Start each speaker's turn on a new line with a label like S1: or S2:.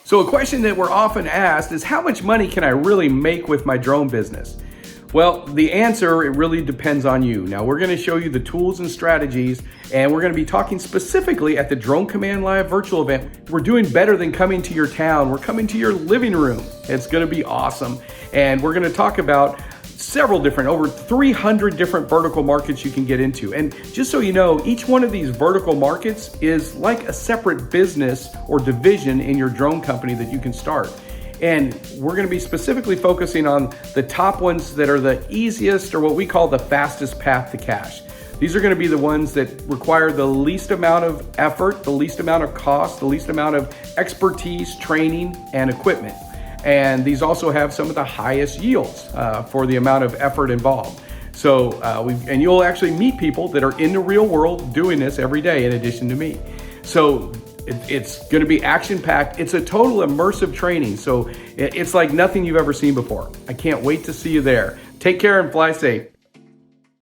S1: So a question that we're often asked is, how much money can I really make with my drone business? Well, the answer, it really depends on you. Now, we're going to show you the tools and strategies, and we're going to be talking specifically at the Drone Command Live virtual event. We're doing better than coming to your town. We're coming to your living room. It's going to be awesome. And we're going to talk about several different, over 300 different vertical markets you can get into. And just so you know, each one of these vertical markets is like a separate business or division in your drone company that you can start. And we're going to be specifically focusing on the top ones that are the easiest, or what we call the fastest path to cash. These are going to be the ones that require the least amount of effort, the least amount of cost, the least amount of expertise, training, and equipment. And these also have some of the highest yields for the amount of effort involved. So, and you'll actually meet people that are in the real world doing this every day in addition to me. So it's going to be action-packed. It's a total immersive training. So it's like nothing you've ever seen before. I can't wait to see you there. Take care and fly safe.